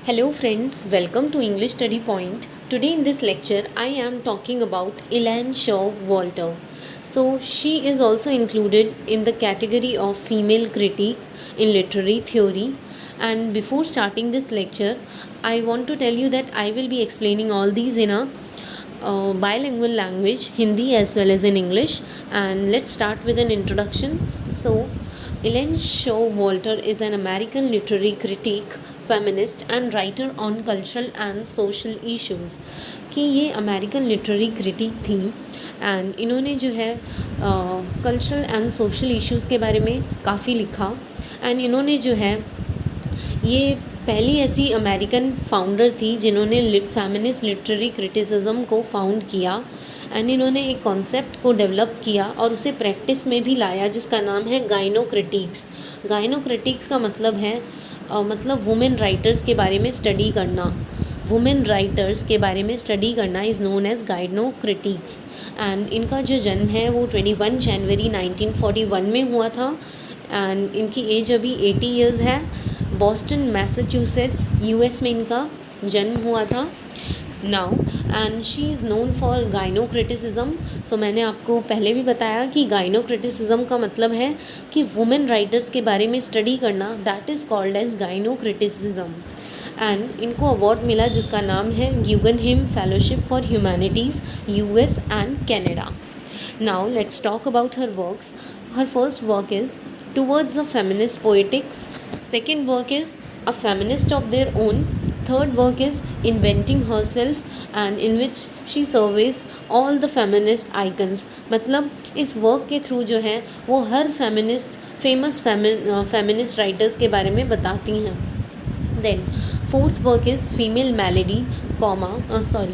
Hello friends, welcome to English Study Point. Today in this lecture I am talking about Elaine Shaw Walter. So she is also included in the category of female critique in literary theory. And before starting this lecture, I want to tell you that I will be explaining all these in a bilingual language, Hindi as well as in English. And let's start with an introduction. So, Elaine Shaw Walter is an American literary critic, feminist and writer on cultural and social issues. कि ये American literary critic थी and इन्होंने जो है cultural and social issues के बारे में काफ़ी लिखा एंड इन्होंने जो है ये पहली ऐसी अमेरिकन फाउंडर थी जिन्होंने फेमिनिस्ट लिटरेरी क्रिटिसिज्म को फाउंड किया एंड इन्होंने एक कॉन्सेप्ट को डेवलप किया और उसे प्रैक्टिस में भी लाया जिसका नाम है गाइनोक्रिटिक्स। गाइनोक्रिटिक्स का मतलब है मतलब वुमेन राइटर्स के बारे में स्टडी करना। वुमेन राइटर्स के बारे में स्टडी करना इज़ नोन एज गाइनोक्रिटिक्स एंड इनका जो जन्म है वो 21 जनवरी 1941 में हुआ था एंड इनकी एज अभी 80 ईयर्स है। बॉस्टन मैसाचुसेट्स यूएस में इनका जन्म हुआ था now and she is known for gynocriticism. So मैंने आपको पहले भी बताया कि गाइनोक्रिटिसिज्म का मतलब है कि वुमेन राइटर्स के बारे में स्टडी करना, that is called as gynocriticism. And इनको अवार्ड मिला जिसका नाम है Guggenheim fellowship for humanities US and Canada. Now let's talk about her works. Her first work is towards a feminist poetics, second work is a feminist of their own, third work is inventing herself and in which she surveys all the feminist icons। मतलब इस work के through जो है वो हर famous feminist writers के बारे में बताती हैं। Then fourth work is female malady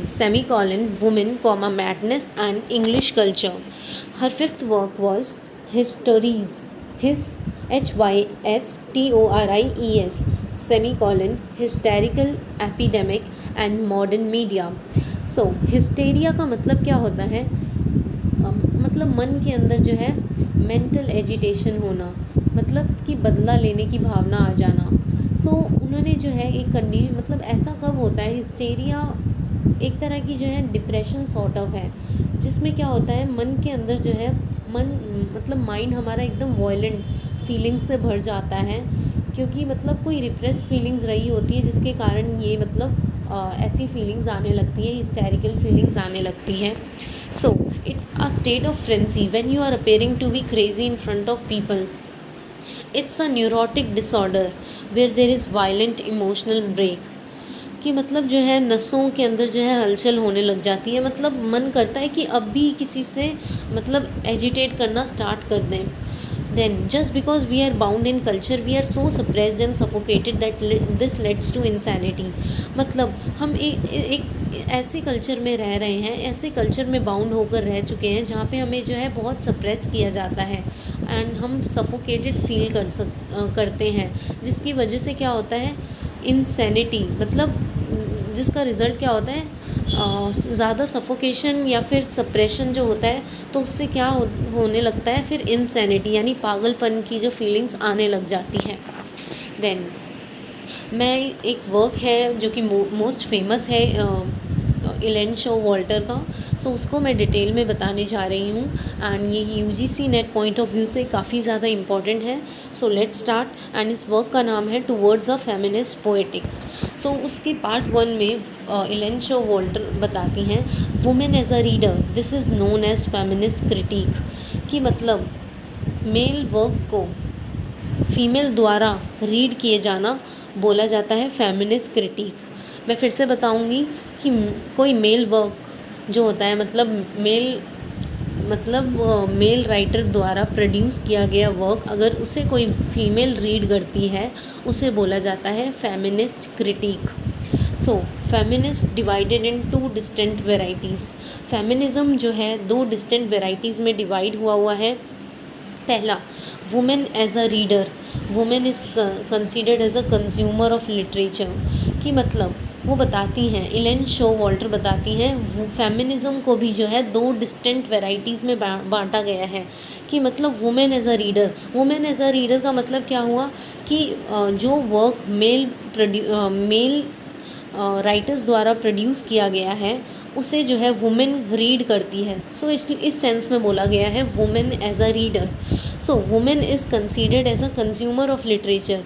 semicolon women madness and English culture. Her fifth work was histories HYSTORIES semicolon hysterical epidemic and modern media. So hysteria का मतलब क्या होता है? मतलब मन के अंदर जो है मेंटल एजिटेशन होना, मतलब कि बदला लेने की भावना आ जाना। सो उन्होंने जो है एक मतलब ऐसा कब होता है? हिस्टेरिया एक तरह की जो है डिप्रेशन सॉर्ट ऑफ है जिसमें क्या होता है मन के अंदर जो है मतलब माइंड हमारा एकदम वॉयलेंट फीलिंग से भर जाता है क्योंकि मतलब कोई रिप्रेस्ड फीलिंग्स रही होती है जिसके कारण ये मतलब ऐसी फीलिंग्स आने लगती है, हिस्टेरिकल फीलिंग्स आने लगती हैं। So it a state of frenzy when you are appearing to be crazy in front of people. It's a neurotic disorder where there is violent emotional break. कि मतलब जो है नसों के अंदर जो है हलचल होने लग जाती है, मतलब मन करता है कि अब भी किसी से मतलब एजिटेट करना स्टार्ट कर दें। Then just because we are bound in culture we are so suppressed and suffocated that this leads to insanity. मतलब हम एक ऐसे कल्चर में रह रहे हैं, ऐसे कल्चर में बाउंड होकर रह चुके हैं जहाँ पे हमें जो है बहुत सप्रेस किया जाता है एंड हम सफोकेटेड फील करते हैं जिसकी वजह से क्या होता है? इंसैनिटी, मतलब जिसका रिज़ल्ट क्या होता है? ज़्यादा सफोकेशन या फिर सप्रेशन जो होता है तो उससे क्या होने लगता है? फिर इंसैनिटी यानी पागलपन की जो फीलिंग्स आने लग जाती है। देन मैं एक वर्क है जो कि मोस्ट फेमस है इलेन शो वॉल्टर का, सो उसको मैं डिटेल में बताने जा रही हूँ एंड ये UGC net point of view से काफ़ी ज़्यादा इम्पॉर्टेंट है। सो लेट्स स्टार्ट एंड इस वर्क का नाम है towards a feminist poetics. So उसके पार्ट 1 में इलेन शो वॉल्टर बताती हैं women as a reader this is known as feminist critique. कि मतलब मेल वर्क को फीमेल द्वारा रीड किए जाना बोला जाता है फेमिनिस्ट क्रिटिक। मैं फिर से बताऊंगी कि कोई मेल वर्क जो होता है मतलब मेल राइटर द्वारा प्रोड्यूस किया गया वर्क अगर उसे कोई फीमेल रीड करती है उसे बोला जाता है feminist critic. So feminist divided in 2 distinct varieties. Feminism जो है 2 डिस्टिंक्ट वेराइटीज़ में डिवाइड हुआ है। पहला, women as a reader, women is considered as a consumer of literature. कि मतलब वो बताती हैं, इलेन शो वॉल्टर बताती हैं फेमिनिज़म को भी जो है 2 डिस्टिंक्ट वेराइटीज़ में बांटा गया है। कि मतलब वुमेन एज अ रीडर का मतलब क्या हुआ कि जो वर्क मेल राइटर्स द्वारा प्रोड्यूस किया गया है उसे जो है वुमेन रीड करती है। सो इस सेंस में बोला गया है women as a reader. So women is considered as a consumer of literature.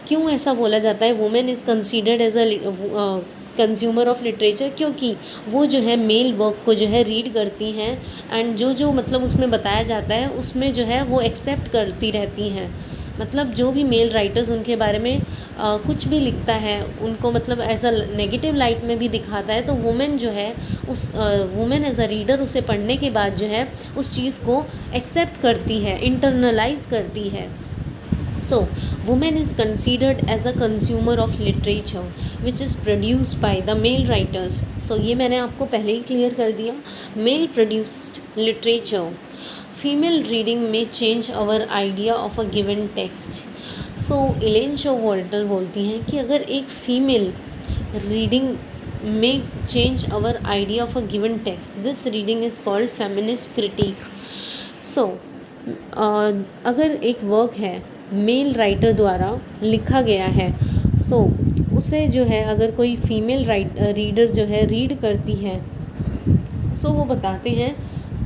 क्यों ऐसा बोला जाता है women is considered as a consumer of literature? क्योंकि वो जो है मेल वर्क को जो है रीड करती हैं एंड जो मतलब उसमें बताया जाता है उसमें जो है वो एक्सेप्ट करती रहती हैं। मतलब जो भी मेल राइटर्स उनके बारे में कुछ भी लिखता है उनको मतलब एज अ नेगेटिव लाइट में भी दिखाता है, तो वुमेन जो है उस वुमेन एज अ रीडर उसे पढ़ने के बाद जो है उस चीज़ को एक्सेप्ट करती है, इंटरनलाइज करती है। So, woman is considered as a consumer of literature which is produced by the male writers. So, ये मैंने आपको पहले ही क्लियर कर दिया। Male produced literature. Female reading may change our idea of a given text. So, Elaine Showalter बोलती हैं कि अगर एक फीमेल रीडिंग में change our idea of a given text, this reading is called feminist critic. So अगर एक work है mail writer द्वारा लिखा गया है, सो उसे जो है अगर कोई फीमेल रीडर जो है रीड करती है, सो वो बताते हैं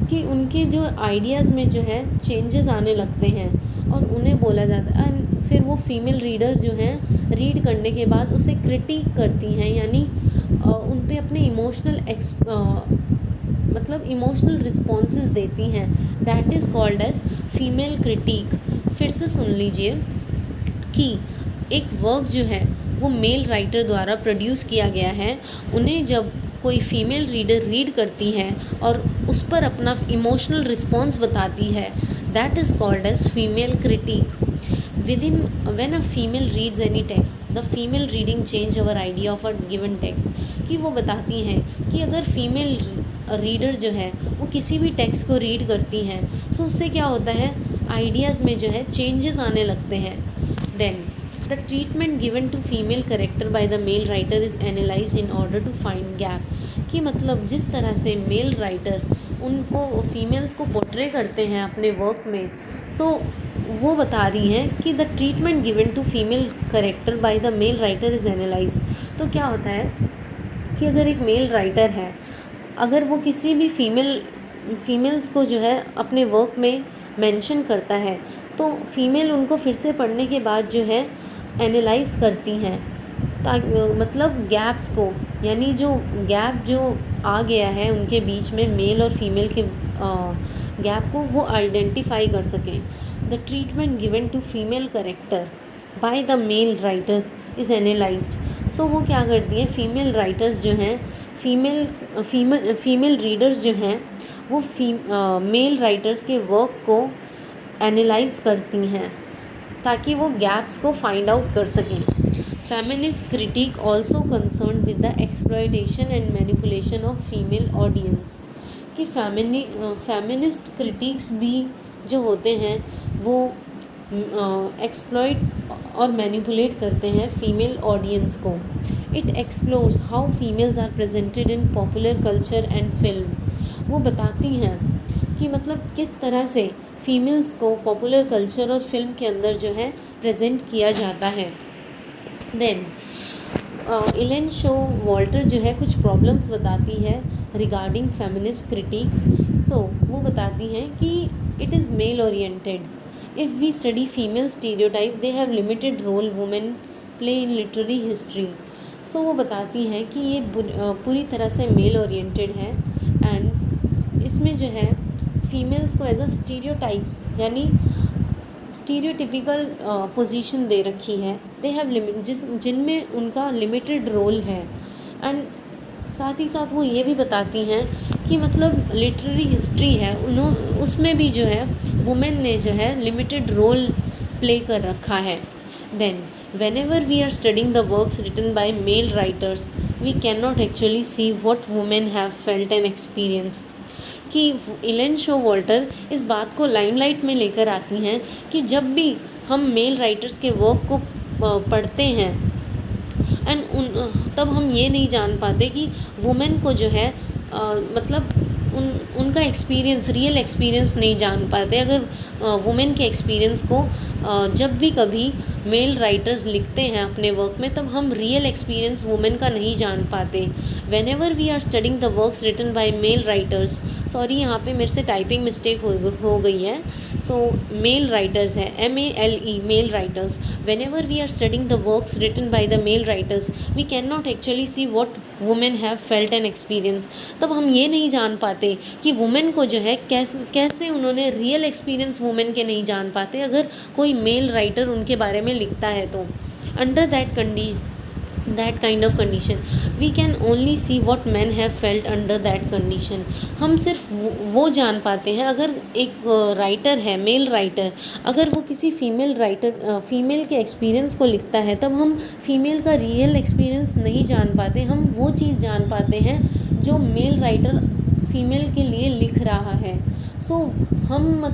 कि उनके जो आइडियाज़ में जो है चेंजेस आने लगते हैं और उन्हें बोला जाता है। एंड फिर वो फीमेल रीडर जो हैं रीड करने के बाद उसे क्रिटिक करती हैं, यानी उन पे अपने मतलब इमोशनल रिस्पॉन्सेस देती हैं। That is called as female critic. फिर से सुन लीजिए कि एक वर्क जो है वो मेल राइटर द्वारा प्रोड्यूस किया गया है, उन्हें जब कोई फीमेल रीडर रीड करती है और उस पर अपना इमोशनल रिस्पॉन्स बताती है, that is called as female critic. when a female reads any text, the female reading change our idea of a given text। कि वो बताती हैं कि अगर फीमेल रीडर जो है वो किसी भी टेक्स्ट को रीड करती हैं, सो उससे क्या होता है आइडियाज़ में जो है चेंजेस आने लगते हैं। Then the treatment given to female character by the male writer is analyse in order to find gap. कि मतलब जिस तरह से मेल राइटर उनको फीमेल्स को पोर्ट्रे करते हैं अपने वर्क में, सो वो बता रही हैं कि the treatment given to female character by the male writer is analyse. तो क्या होता है कि अगर एक मेल राइटर है, अगर वो किसी भी फीमेल्स को जो है अपने वर्क में मेंशन करता है, तो फीमेल उनको फिर से पढ़ने के बाद जो है एनालाइज करती हैं, ताकि मतलब गैप्स को, यानी जो गैप जो आ गया है उनके बीच में मेल और फीमेल के गैप को वो आइडेंटिफाई कर सकें। The treatment given to female character by the male writers is analysed. So वो क्या करती हैं फीमेल राइटर्स जो हैं फीमेल रीडर्स जो हैं वो मेल राइटर्स के वर्क को एनालाइज करती हैं ताकि वो गैप्स को फाइंड आउट कर सकें। Feminist critic also concern with the exploitation and manipulation of female audience. कि फेमिनिस्ट क्रिटिक्स भी जो होते हैं वो एक्सप्लॉइट और मैनिपुलेट करते हैं फीमेल ऑडियंस को। It explores how females are presented in popular culture and film. वो बताती हैं कि मतलब किस तरह से फीमेल्स को पॉपुलर कल्चर और फिल्म के अंदर जो है प्रेजेंट किया जाता है। देन एलेन शोवाल्टर जो है कुछ प्रॉब्लम्स बताती है रिगार्डिंग फेमिनिस्ट क्रिटिक। सो वो बताती हैं कि it is male oriented. If we study female stereotype they have limited role women play in literary history. So वो बताती हैं कि ये पूरी तरह से मेल ओरिएंटेड है एंड इसमें जो है फीमेल्स को एज अ स्टीरियोटाइप यानी स्टीरियोटिपिकल पोजीशन दे रखी है। दे हैव जिनमें उनका लिमिटेड रोल है। एंड साथ ही साथ वो ये भी बताती हैं कि मतलब लिटरेरी हिस्ट्री है उसमें भी जो है वुमेन ने जो है लिमिटेड रोल प्ले कर रखा है। Then whenever we are studying the works written by male writers we cannot actually see what women have felt and experienced। कि एलेन शोवाल्टर इस बात को लाइमलाइट में लेकर आती हैं कि जब भी हम मेल राइटर्स के वर्क को पढ़ते हैं एंड तब हम ये नहीं जान पाते कि वुमेन को जो है मतलब उनका एक्सपीरियंस रियल एक्सपीरियंस नहीं जान पाते। अगर वुमेन के एक्सपीरियंस को जब भी कभी मेल राइटर्स लिखते हैं अपने वर्क में, तब हम रियल एक्सपीरियंस वुमेन का नहीं जान पाते। Whenever we are studying the works written by male writers, sorry यहाँ पे मेरे से टाइपिंग मिस्टेक हो गई है, सो मेल राइटर्स है MELE, male writers. Whenever we are studying the works written by the male writers, we can not actually see what women have felt and experience. तब हम ये नहीं जान पाते कि वुमेन को जो है कैसे उन्होंने रियल एक्सपीरियंस वुमेन के नहीं जान पाते अगर कोई मेल राइटर उनके बारे में लिखता है तो। Under that kind of condition we can only see what man have felt under that condition. हम सिर्फ वो जान पाते हैं, अगर एक राइटर है, मेल राइटर, अगर वो किसी फीमेल के एक्सपीरियंस को लिखता है, तब हम फीमेल का रियल एक्सपीरियंस नहीं जान पाते। हम वो चीज़ जान पाते हैं जो मेल राइटर फीमेल के लिए लिख रहा है। सो हम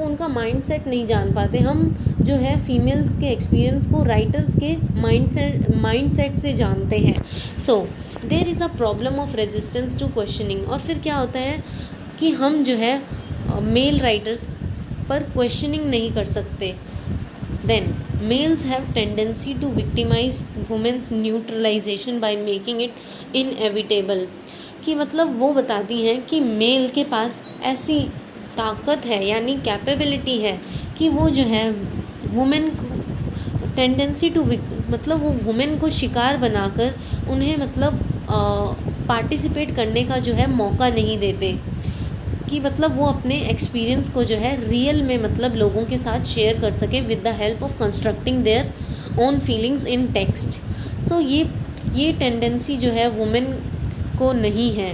उनका माइंडसेट नहीं जान पाते। हम जो है फीमेल्स के एक्सपीरियंस को राइटर्स के माइंडसेट से जानते हैं। So there is a problem of resistance to questioning. और फिर क्या होता है कि हम जो है मेल राइटर्स पर क्वेश्चनिंग नहीं कर सकते। Then males have tendency to victimise women's neutralisation by making it inevitable. कि मतलब वो बताती हैं कि मेल के पास ऐसी ताकत है, यानी कैपेबिलिटी है, कि वो जो है वुमेन को टेंडेंसी टू वो वुमेन को शिकार बनाकर उन्हें पार्टिसिपेट करने का जो है मौका नहीं देते, कि वो अपने एक्सपीरियंस को जो है रियल में लोगों के साथ शेयर कर सके with the help of constructing their own feelings in text. So ये टेंडेंसी जो है वुमेन को नहीं है।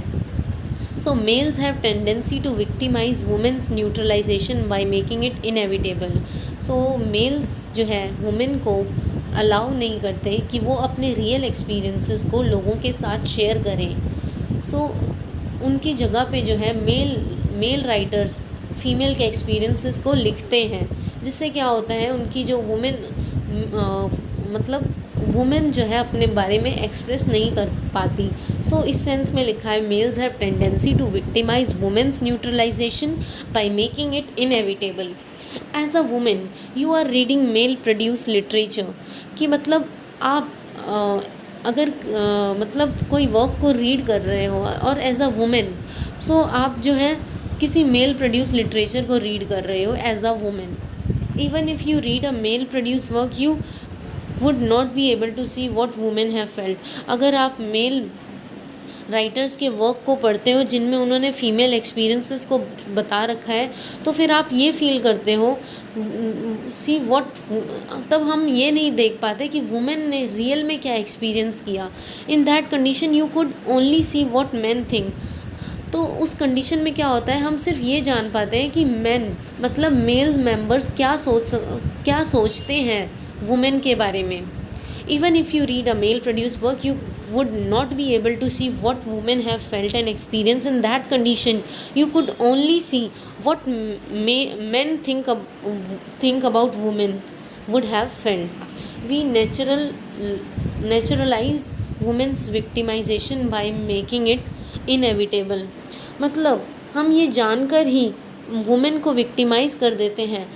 So males have tendency to victimise women's neutralisation by making it inevitable. So males जो है वुमेन को अलाउ नहीं करते कि वो अपने रियल एक्सपीरियंसेस को लोगों के साथ शेयर करें। सो उनकी जगह पे जो है मेल राइटर्स फीमेल के एक्सपीरियंसेस को लिखते हैं, जिससे क्या होता है उनकी जो वुमेन जो है अपने बारे में एक्सप्रेस नहीं कर पाती। सो इस सेंस में लिखा है males have tendency to victimise women's neutralisation by making it inevitable. As a women you are reading male produce literature. कि आप अगर कोई वर्क को रीड कर रहे हो और एज अ वुमेन, सो आप जो है किसी मेल प्रोड्यूस लिटरेचर को रीड कर रहे हो as a women. Even if you read a male produce work you would not be able to see what women have felt। अगर आप मेल राइटर्स के वर्क को पढ़ते हो जिनमें उन्होंने फ़ीमेल एक्सपीरियंसेस को बता रखा है, तो फिर आप ये फील करते हो सी व्हाट, तब हम ये नहीं देख पाते कि वुमेन ने रियल में क्या एक्सपीरियंस किया। In that condition you could only see what main think. तो उस कंडीशन में क्या होता है, हम सिर्फ ये जान पाते हैं कि मेन मेल्स मेंबर्स क्या सोचते हैं वुमेन के बारे में। Even if you read a male produce work you would not be able to see what women have felt and experienced। In that condition you could only see what men think about women would have felt। We naturalize women's victimization by making it inevitable। हम ये जानकर ही women को victimise कर देते हैं,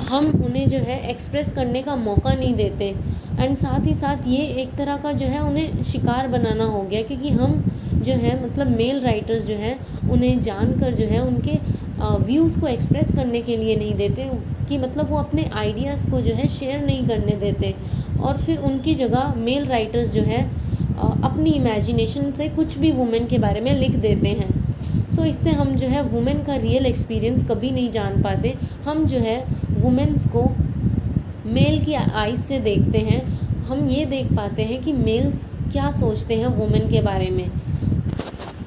हम उन्हें जो है एक्सप्रेस करने का मौका नहीं देते। एंड साथ ही साथ ये एक तरह का जो है उन्हें शिकार बनाना हो गया, क्योंकि हम जो है मेल राइटर्स जो है उन्हें जानकर जो है उनके व्यूज़ को एक्सप्रेस करने के लिए नहीं देते, कि वो अपने आइडियाज़ को जो है शेयर नहीं करने देते, और फिर उनकी जगह मेल राइटर्स जो है अपनी इमेजिनेशन से कुछ भी वुमेन के बारे में लिख देते हैं। सो इससे हम जो है वुमेन का रियल एक्सपीरियंस कभी नहीं जान पाते। हम जो है वुमेन्स को मेल की आइज़ से देखते हैं, हम ये देख पाते हैं कि मेल्स क्या सोचते हैं वुमेन के बारे में।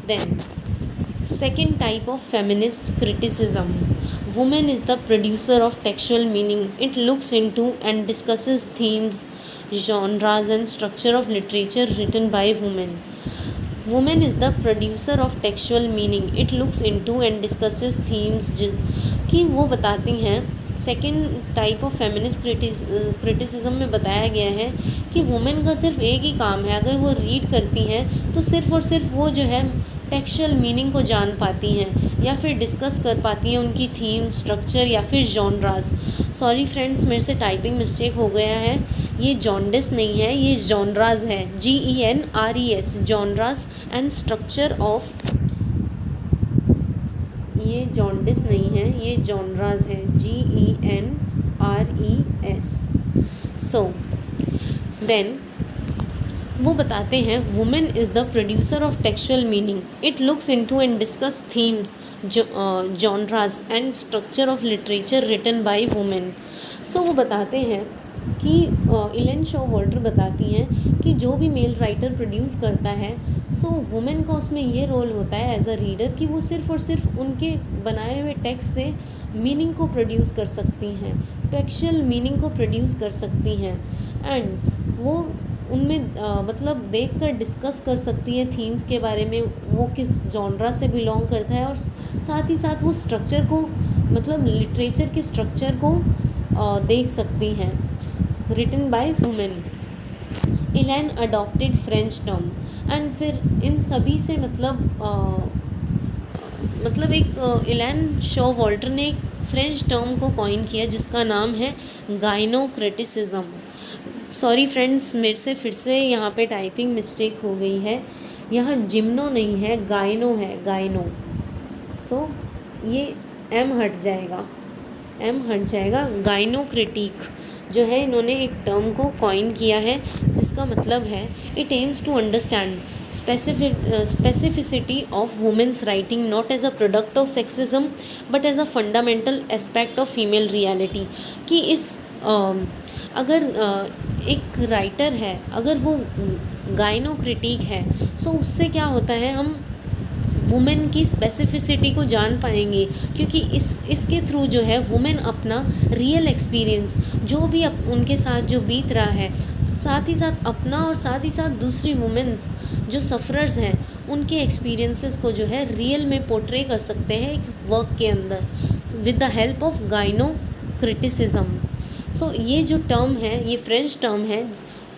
Then second type of feminist criticism, women is the producer of textual meaning. It looks into and discusses themes, genres and structure of literature written by women। Woman is the producer of textual meaning। It looks into and discusses themes। कि वो बताती हैं, second type of feminist criticism में बताया गया है कि women का सिर्फ एक ही काम है, अगर वो रीड करती हैं तो सिर्फ और सिर्फ वो जो है टेक्सचुअल मीनिंग को जान पाती हैं या फिर डिस्कस कर पाती हैं उनकी थीम, स्ट्रक्चर या फिर जॉनरास। सॉरी फ्रेंड्स, मेरे से टाइपिंग मिस्टेक हो गया है, ये जॉन्डिस नहीं है, ये जॉनरास है, GENRES, genres and structure of, ये जॉन्डिस नहीं है, ये जॉनरास है, GENRES। सो देन वो बताते हैं women is the producer of textual meaning, it looks into and discuss themes, genres and structure of literature written by women. So वो बताते हैं कि एलन शोवाल्टर बताती हैं कि जो भी मेल राइटर प्रोड्यूस करता है, सो वुमेन का उसमें ये रोल होता है एज अ रीडर कि वो सिर्फ़ और सिर्फ उनके बनाए हुए टेक्स्ट से मीनिंग को प्रोड्यूस कर सकती हैं, टेक्सचुअल मीनिंग को प्रोड्यूस कर सकती हैं, एंड वो उनमें मतलब देख कर डिस्कस कर सकती है थीम्स के बारे में, वो किस जॉनरा से बिलोंग करता है, और साथ ही साथ वो स्ट्रक्चर को, मतलब लिटरेचर के स्ट्रक्चर को देख सकती हैं, written by women. Elaine adopted French term, and फिर इन सभी से मतलब एक एलन शोवाल्टर ने एक फ्रेंच टर्म को कॉइन किया जिसका नाम है गाइनोक्रिटिसिज्म। सॉरी फ्रेंड्स, मेरे से फिर से यहाँ पे टाइपिंग मिस्टेक हो गई है, यहाँ जिम्नो नहीं है, गाइनो है, गाइनो। सो ये एम हट जाएगा, गाइनो क्रिटिक जो है, इन्होंने एक टर्म को कॉइन किया है जिसका मतलब है it aims to understand specificity of women's writing not as a product of sexism but as a fundamental aspect of female reality. कि इस अगर एक राइटर है, अगर वो गाइनो क्रिटिक है, सो उससे क्या होता है, हम वुमेन की स्पेसिफिसिटी को जान पाएंगे, क्योंकि इसके थ्रू जो है वुमेन अपना रियल एक्सपीरियंस जो भी उनके साथ जो बीत रहा है, साथ ही साथ अपना और साथ ही साथ दूसरी वुमेन्स जो सफ़रर्स हैं उनके एक्सपीरियंसेस को जो है रियल में पोर्ट्रे कर सकते हैं एक वर्क के अंदर with the help of gynocriticism. So ये जो टर्म है, ये फ्रेंच टर्म है,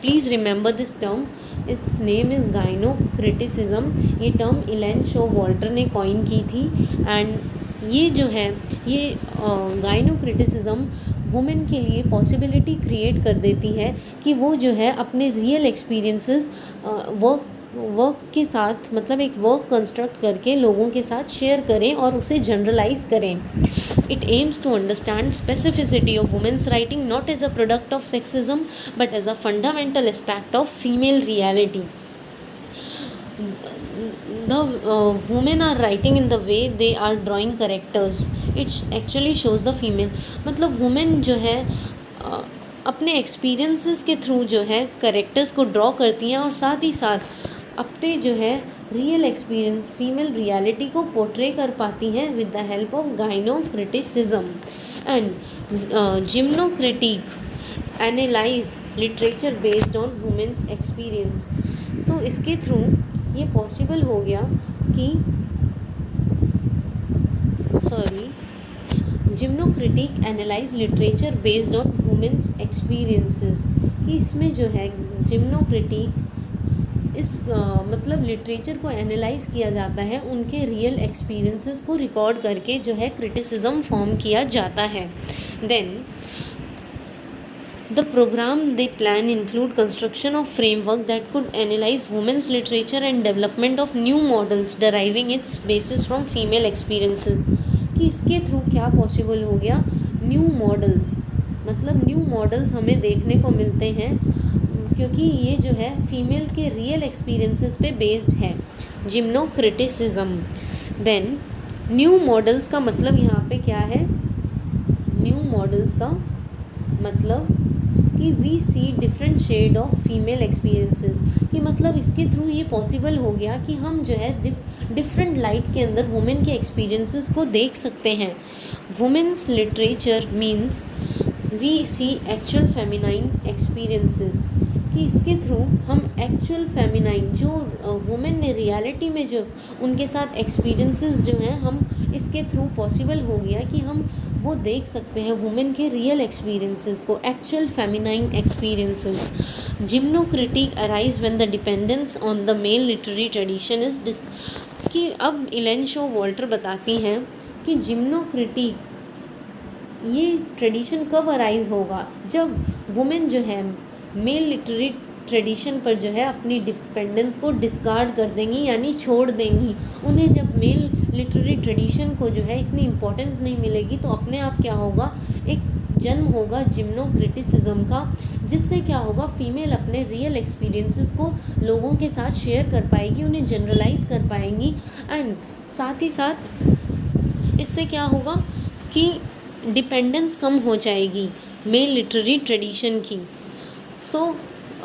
please remember this term, it's name is gynocriticism. ये टर्म एलन शोवाल्टर ने कॉइन की थी, एंड ये जो है, ये गाइनो क्रिटिसिज्म वुमेन के लिए पॉसिबिलिटी क्रिएट कर देती है कि वो जो है अपने रियल एक्सपीरियंसेस वर्क के साथ, मतलब एक वर्क कंस्ट्रक्ट करके लोगों के साथ शेयर करें और उसे जनरलाइज करें। It aims to understand specificity of women's writing not as a product of sexism but as a fundamental aspect of female reality. The women are writing in the way they are drawing characters. It actually shows the female. मतलब women जो है अपने experiences के through जो है characters को draw करती हैं और साथ ही साथ अपने जो है रियल एक्सपीरियंस फीमेल रियलिटी को पोर्ट्रे कर पाती हैं with the help of gynocriticism. And gynocritic analyse literature based on women's experience. So इसके थ्रू ये पॉसिबल हो गया कि gynocritic analyse literature based on women's experiences, कि इसमें जो है जिम्नो क्रिटिक इस मतलब लिटरेचर को एनालाइज किया जाता है, उनके रियल एक्सपीरियंसेस को रिकॉर्ड करके जो है क्रिटिसिज्म फॉर्म किया जाता है। Then the programme they plan include construction of framework that could analyse women's literature and development of new models deriving its basis from female experiences. कि इसके थ्रू क्या पॉसिबल हो गया, न्यू मॉडल्स, मतलब new models हमें देखने को मिलते हैं क्योंकि ये जो है फीमेल के रियल एक्सपीरियंसेस पे बेस्ड है, gynocriticism. Then new models का मतलब यहाँ पे क्या है, न्यू मॉडल्स का मतलब कि we see different shade of female experiences, कि मतलब इसके थ्रू ये पॉसिबल हो गया कि हम जो है डिफरेंट लाइट के अंदर वुमेन के एक्सपीरियंसेस को देख सकते हैं। Women's literature means we see actual feminine experiences, कि इसके थ्रू हम एक्चुअल फेमिनाइन जो वुमेन ने रियलिटी में जो उनके साथ एक्सपीरियंसेस जो हैं, हम इसके थ्रू पॉसिबल हो गया कि हम वो देख सकते हैं वुमेन के रियल एक्सपीरियंसेस को, actual feminine experiences. Gynocritic arise when the dependence on the male literary tradition is कि अब इलेन शो वॉल्टर बताती हैं कि जिम्नोक्रिटिक ये ट्रेडिशन कब अराइज होगा, जब वुमेन जो है मेल लिटरेरी ट्रेडिशन पर जो है अपनी डिपेंडेंस को डिस्कार्ड कर देंगी, यानी छोड़ देंगी। उन्हें जब मेल लिटरेरी ट्रेडिशन को जो है इतनी इम्पोर्टेंस नहीं मिलेगी तो अपने आप क्या होगा, एक जन्म होगा जिम्नोक्रिटिसिज्म का, जिससे क्या होगा, फीमेल अपने रियल एक्सपीरियंसेस को लोगों के साथ शेयर कर पाएगी, उन्हें जनरलाइज कर पाएंगी। एंड साथ ही साथ इससे क्या होगा कि डिपेंडेंस कम हो जाएगी मेल लिटरेरी ट्रेडिशन की। सो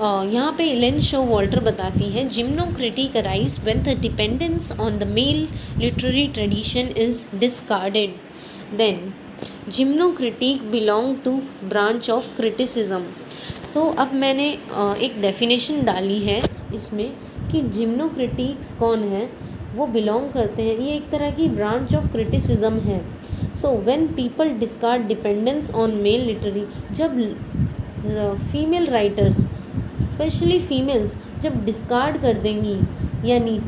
यहाँ पे इलेन शो वॉल्टर बताती है gynocritic arise when the dependence on the male literary tradition is discarded, then gynocritic belong to branch of criticism. So अब मैंने एक डेफिनेशन डाली है इसमें कि जिम्नोक्रिटिक्स कौन है, वो बिलोंग करते हैं, ये एक तरह की ब्रांच ऑफ क्रिटिसिज्म है। So when people discard dependence on male literary, जब फीमेल राइटर्स स्पेशली फीमेल्स जब डिस्कार्ड कर देंगी यानी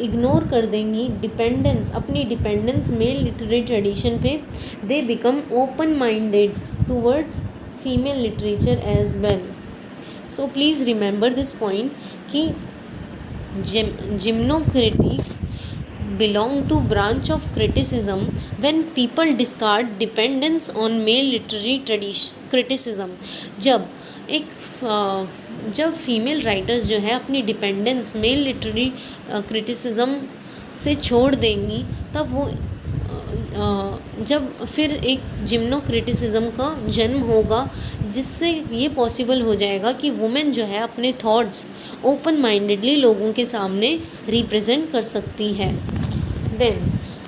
इग्नोर कर देंगी डिपेंडेंस, अपनी डिपेंडेंस मेल लिटरेरी ट्रेडिशन पे, they become open minded towards female literature as well. So please remember this point कि gynocritics belong to branch of criticism when people discard dependence on male literary criticism। जब female writers जो है अपनी dependence mail literary criticism से छोड़ देंगी, तब वो जब फिर एक जिम्नो क्रिटिसिज्म का जन्म होगा, जिससे ये पॉसिबल हो जाएगा कि वुमेन जो है अपने थॉट्स ओपन माइंडेडली लोगों के सामने रिप्रेजेंट कर सकती है। Then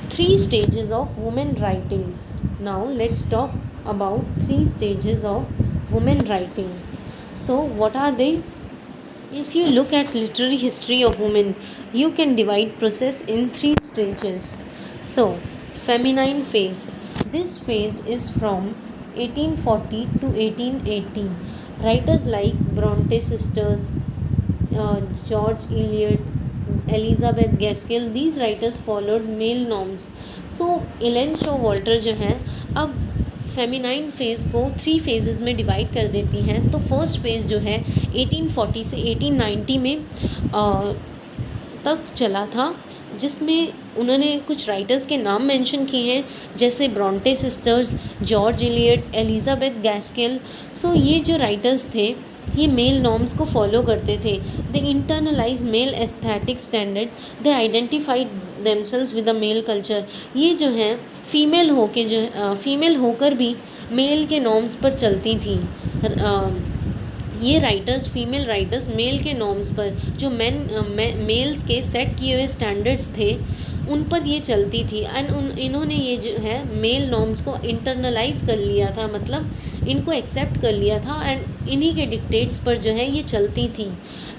3 stages of women writing. Now let's talk about 3 stages of women writing. So what are they? If you look at literary history of women, you can divide process in 3 stages. So feminine phase. This phase is from 1840 to 1880. Writers like Bronte sisters, George Eliot, Elizabeth Gaskell, these writers followed male norms. So Elaine Showalter जो हैं अब feminine phase को 3 phases में divide कर देती हैं। तो first phase जो है 1840 से 1890 में तक चला था, जिसमें उन्होंने कुछ राइटर्स के नाम मेंशन किए हैं, जैसे Bronte sisters, George Eliot, Elizabeth Gaskell. So ये जो राइटर्स थे ये मेल नॉर्म्स को फॉलो करते थे। They internalise male aesthetic standard, they identified themselves with the male culture. ये जो हैं फीमेल होकर भी मेल के नॉर्म्स पर चलती थी। ये राइटर्स, फीमेल राइटर्स मेल के नॉर्म्स पर, जो मेल्स के सेट किए हुए स्टैंडर्ड्स थे उन पर ये चलती थी। एंड इन्होंने ये जो है मेल नॉर्म्स को इंटरनलाइज कर लिया था, मतलब इनको एक्सेप्ट कर लिया था, एंड इन्हीं के डिक्टेट्स पर जो है ये चलती थी।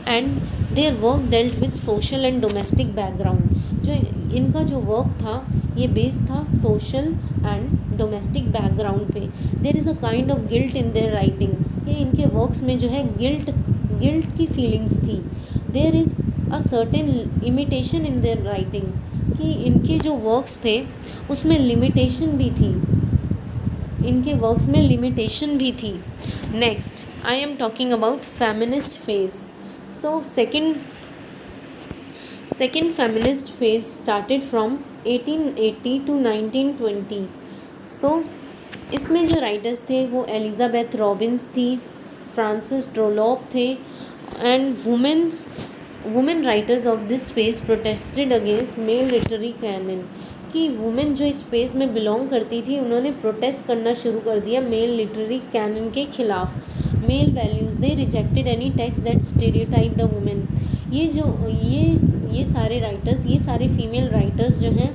And their work dealt with social and domestic background. जो इनका जो वर्क था ये बेस्ड था सोशल एंड डोमेस्टिक बैकग्राउंड पे। There is a kind of guilt in their writing. ये इनके वर्क्स में जो है गिल्ट की फीलिंग्स थी। There is a certain limitation in their writing, कि इनके जो वर्क्स थे उसमें लिमिटेशन भी थी, इनके वर्क्स में लिमिटेशन भी थी। Next I am talking about feminist phase. So second feminist phase started from 1880 to 1920। So इसमें जो राइटर्स थे वो एलिजाबेथ रॉबिन्स थी, फ्रांसिस ट्रोलॉप थे, and women writers of this phase protested against male literary canon. कि women जो इस phase में बिलोंग करती थी उन्होंने प्रोटेस्ट करना शुरू कर दिया मेल लिटरेरी कैनन के खिलाफ। Male values, they rejected any text that stereotype the women. ये सारे राइटर्स, ये सारे फीमेल राइटर्स जो हैं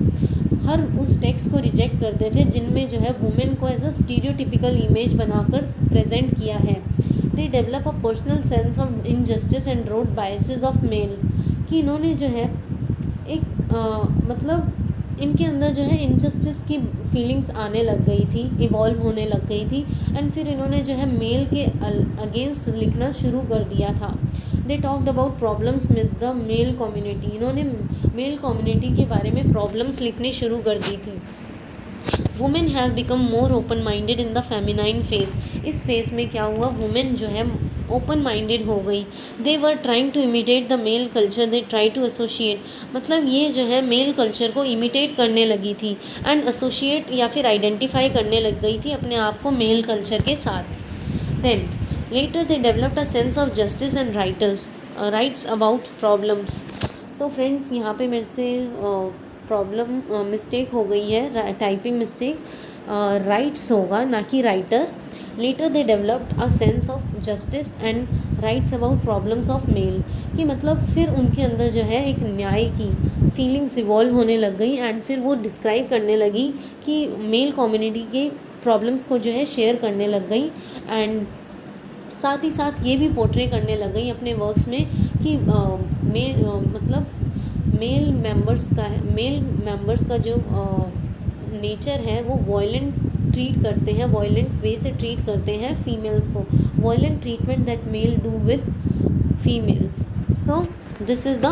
हर उस टेक्स्ट को रिजेक्ट करते थे जिनमें जो है वुमेन को एज अ स्टीरियोटिपिकल इमेज बनाकर प्रेजेंट किया है। They develop a personal sense of injustice and road biases of male. कि इन्होंने जो है एक मतलब इनके अंदर जो है इनजस्टिस की फीलिंग्स आने लग गई थी, इवॉल्व होने लग गई थी, एंड फिर इन्होंने जो है मेल के अगेंस्ट लिखना शुरू कर दिया था। They talked about problems with the male community, इन्होंने मेल कम्युनिटी के बारे में प्रॉब्लम्स लिखनी शुरू कर दी थी। Women have become more open minded in the feminine phase, इस फेज में क्या हुआ, वुमेन जो है ओपन माइंडेड हो गई। They were trying to imitate the male culture, they try to associate, मतलब ये जो है मेल कल्चर को इमिटेट करने लगी थी एंड एसोशिएट या फिर आइडेंटिफाई करने लग गई थी अपने आप को मेल कल्चर के साथ। Then later they developed a sense of justice and rights about problems. So friends, यहाँ पे मेरे से प्रॉब्लम मिस्टेक हो गई है, टाइपिंग मिस्टेक, राइट्स होगा ना कि writer. Later they developed a sense of justice and rights about problems of male, कि मतलब फिर उनके अंदर जो है एक न्याय की फीलिंग्स इवॉल्व होने लग गई एंड फिर वो डिस्क्राइब करने लगी कि मेल कम्युनिटी के प्रॉब्लम्स को जो है शेयर करने लग गई एंड साथ ही साथ ये भी पोर्ट्रे करने लग गई अपने वर्क्स में कि मतलब मेल मेंबर्स का जो नेचर है वो वायलेंट ट्रीट करते हैं, वायलेंट वे से ट्रीट करते हैं फीमेल्स को, violent treatment that male do with females. So this is the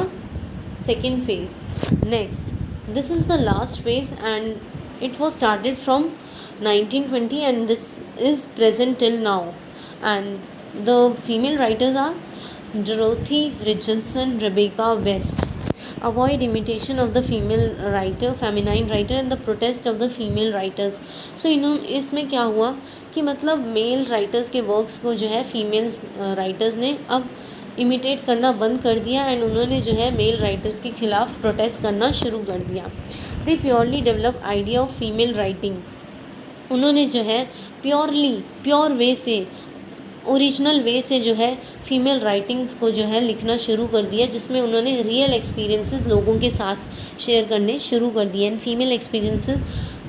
second phase. Next, this is the last phase and it was started from 1920 and this is present till now, and the female writers are Dorothy Richardson, Rebecca West. Avoid imitation of the female writer, feminine writer and the protest of the female writers. So इसमें क्या हुआ कि मतलब mail writers के works को जो है female writers ने अब इमिटेट करना बंद कर दिया एंड उन्होंने जो है मेल राइटर्स के खिलाफ प्रोटेस्ट करना शुरू कर दिया। They purely develop idea of female writing, उन्होंने जो है प्योर वे से, ओरिजिनल वे से जो है फीमेल राइटिंग्स को जो है लिखना शुरू कर दिया, जिसमें उन्होंने रियल एक्सपीरियंसेस लोगों के साथ शेयर करने शुरू कर दिए and female experiences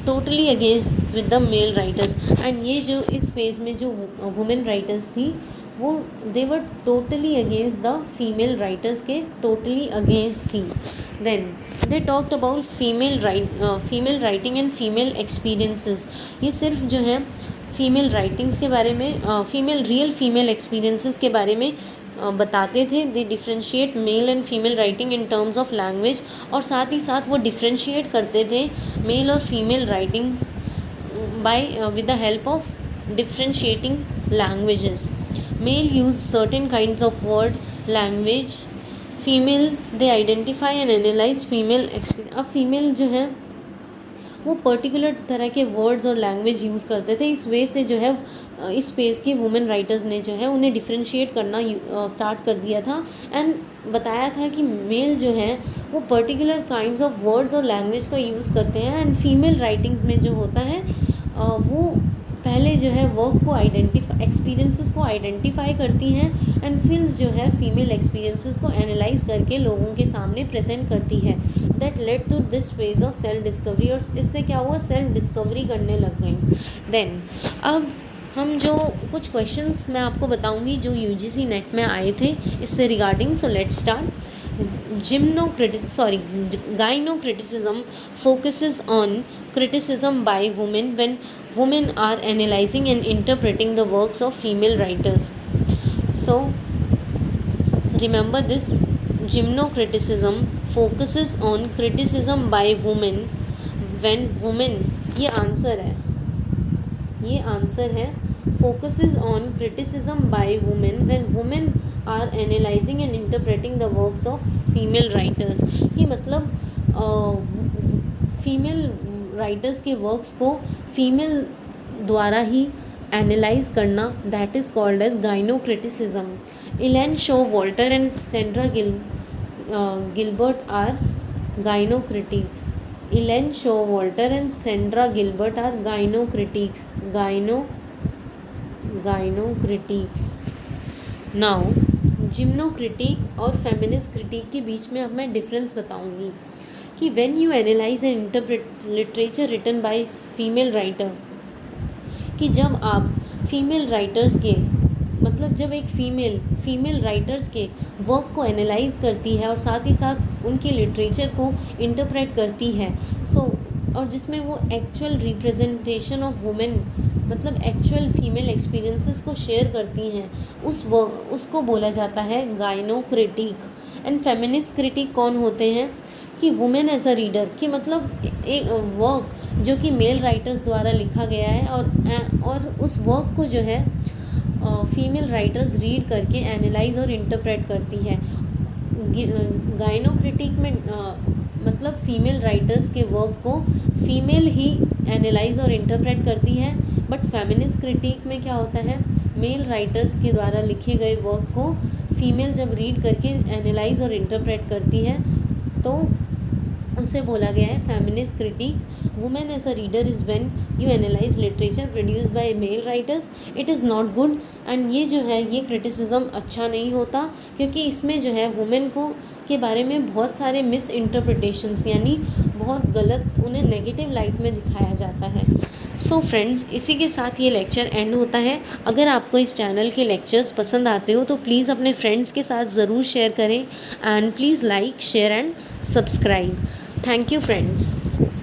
totally against with the male writers. And ये जो इस फेज में जो वुमेन राइटर्स थी वो they were totally against the female writers के, टोटली अगेंस्ट थी। Then they talked about female writing and female experiences, ये सिर्फ जो है फीमेल राइटिंग्स के बारे में, रियल फीमेल एक्सपीरियंसेस के बारे में बताते थे। They differentiate male and female writing in terms of language, और साथ ही साथ वो डिफ्रेंशिएट करते थे मेल और female writings by with the help of differentiating languages. Male use certain kinds of word language, female they identify and analyse female experience. अब female जो है वो पर्टिकुलर तरह के वर्ड्स और लैंग्वेज यूज़ करते थे, इस वे से जो है इस फेज़ की वुमेन राइटर्स ने जो है उन्हें डिफ्रेंशिएट करना स्टार्ट कर दिया था एंड बताया था कि मेल जो है वो पर्टिकुलर काइंड्स ऑफ वर्ड्स और लैंग्वेज का यूज़ करते हैं एंड फीमेल राइटिंग्स में जो होता है वो पहले जो है वर्क को एक्सपीरियंसेस को आइडेंटिफाई करती हैं एंड फिर जो है फीमेल एक्सपीरियंसेस को एनालाइज करके लोगों के सामने प्रेजेंट करती है। That led to this phase of self discovery, और इससे क्या हुआ, सेल्फ डिस्कवरी करने लग गई। देन अब हम जो कुछ क्वेश्चंस मैं आपको बताऊंगी जो यूजीसी नेट में आए थे इससे regarding, so let's start. Gynocriticism focuses on criticism by women when women are analyzing and interpreting the works of female writers. So remember this, gymnocriticism focuses on criticism by women when women, ये answer है focuses on criticism by women when women are analyzing and interpreting the works of female writers। ये मतलब female writers के works को female द्वारा ही analyse करना, that is called as gynocriticism. Elaine Showalter and Sandra Gilbert are gynocritics. Elaine Showalter and Sandra Gilbert are gynocritics. Now gynocritic और feminist critic के बीच में अब मैं डिफरेंस बताऊंगी कि when you analyse and interpret literature written by female writer, कि जब आप फीमेल राइटर्स के मतलब जब एक फीमेल राइटर्स के वर्क को एनालाइज करती है और साथ ही साथ उनके लिटरेचर को इंटरप्रेट करती है, और जिसमें वो एक्चुअल रिप्रेजेंटेशन ऑफ वुमेन मतलब एक्चुअल फीमेल एक्सपीरियंसेस को शेयर करती हैं, उसको बोला जाता है गायनोक्रिटिक। एंड फेमिनिस्ट क्रिटिक कौन होते हैं कि वुमेन एज अ रीडर, कि मतलब एक वर्क जो कि मेल राइटर्स द्वारा लिखा गया है और उस वर्क को जो है फीमेल राइटर्स रीड करके एनालाइज और इंटरप्रेट करती है। गायनोक्रिटिक में मतलब फीमेल राइटर्स के वर्क को फीमेल ही एनालाइज और इंटरप्रेट करती है। बट फेमिनिस्ट क्रिटिक में क्या होता है, मेल राइटर्स के द्वारा लिखे गए वर्क को फीमेल जब रीड करके एनालाइज और इंटरप्रेट करती है तो उसे बोला गया है feminist critic. Women as a reader is when you analyse literature produce by male writers, it is not good. And ये जो है ये क्रिटिसिज्म अच्छा नहीं होता, क्योंकि इसमें जो है वुमेन को के बारे में बहुत सारे मिस इंटरप्रिटेशंस यानी बहुत गलत उन्हें नेगेटिव लाइट में दिखाया जाता है। सो फ्रेंड्स, इसी के साथ ये लेक्चर एंड होता है। अगर आपको इस चैनल के लेक्चर्स पसंद आते हो तो प्लीज़ अपने फ्रेंड्स के साथ ज़रूर शेयर करें and please like share and subscribe. Thank you friends.